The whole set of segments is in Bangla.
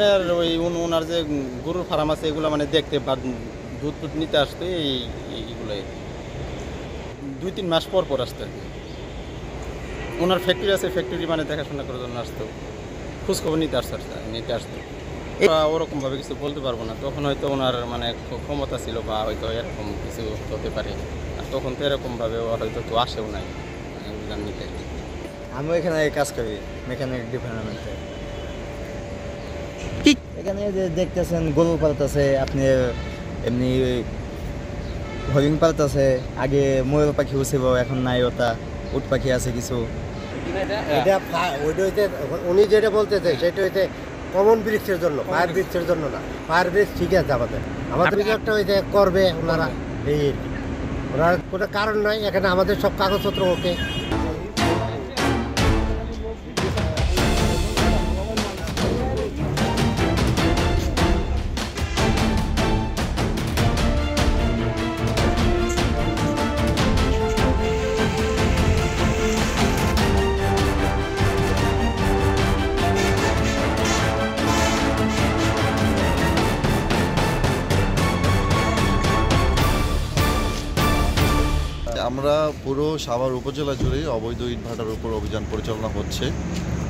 আপনার ওই ওনার যে গরুর ফার্ম আছে এগুলো মানে দেখতে বা দুধ টুধ নিতে আসতো এইগুলো 2-3 মাস পর পর আসতো আর কি। ওনার ফ্যাক্টরি আছে, ফ্যাক্টরি মানে দেখাশোনা করার জন্য আসতো, খোঁজখবর নিতে আসতো। ওরকমভাবে কিছু বলতে পারবো না, তখন হয়তো ওনার মানে ক্ষমতা ছিল বা হয়তো এরকম কিছু হতে পারে। আর তখন তো এরকমভাবে হয়তো কেউ আসেও নাই অভিযান নিতে। আমি এখানে কাজ করি মেকানিক ডিপার্টমেন্টে। এখানে যে দেখতেছেন গরু পালতেছে, আপনি এমনি হরিণ পালতেছে, আগে ময়ূর পাখি ছিল, এখন নাই ওটা, উট পাখি আছে কিছু। এটা ওইটা হইতে উনি যেটা বলতেছে সেটা হইতে কমন বৃক্ষের জন্য, ফায়ার বৃক্ষের জন্য না। ফায়ার বৃক্ষ ঠিক আছে, আমাদের একটা হইতে করবে ওনারা, এই আর কি। ওনার কোনো কারণ নাই, এখানে আমাদের সব কাগজপত্র ওকে। আমরা পুরো সাভার উপজেলা জুড়েই অবৈধ ইটভাটার উপর অভিযান পরিচালনা হচ্ছে।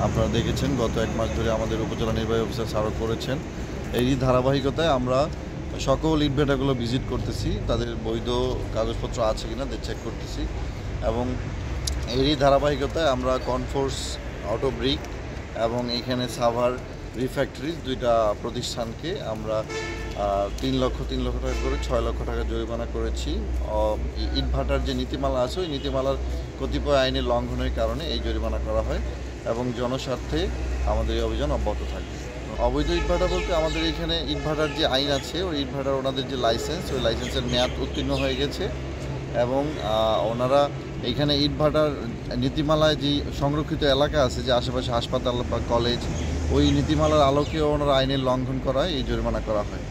আপনারা দেখেছেন গত 1 মাস ধরে আমাদের উপজেলা নির্বাহী অফিসার স্মারক করেছেন। এই ধারাবাহিকতায় আমরা সকল ইটভাটাগুলো ভিজিট করতেছি, তাদের বৈধ কাগজপত্র আছে কিনা চেক করতেছি। এবং এরই ধারাবাহিকতায় আমরা কনফোর্স অটো ব্রিক এবং এইখানে সাভার রিফ্যাক্টরিজ 2টা প্রতিষ্ঠানকে আমরা 3 লক্ষ টাকা করে 6 লক্ষ টাকা জরিমানা করেছি। ইটভাটার যে নীতিমালা আছে ওই নীতিমালার কতিপয় আইনের লঙ্ঘনের কারণে এই জরিমানা করা হয় এবং জনস্বার্থে আমাদের এই অভিযান অব্যাহত থাকবে। অবৈধ ইটভাটা বলতে আমাদের এখানে ইটভাটার যে আইন আছে ওই ইটভাটার ওনাদের যে লাইসেন্স, ওই লাইসেন্সের মেয়াদ উত্তীর্ণ হয়ে গেছে এবং ওনারা এইখানে ইটভাটার নীতিমালায় যে সংরক্ষিত এলাকা আছে, যে আশেপাশে হাসপাতাল বা কলেজ, ওই নীতিমালার আলোকে ওনারা আইনের লঙ্ঘন করায় এই জরিমানা করা হয়।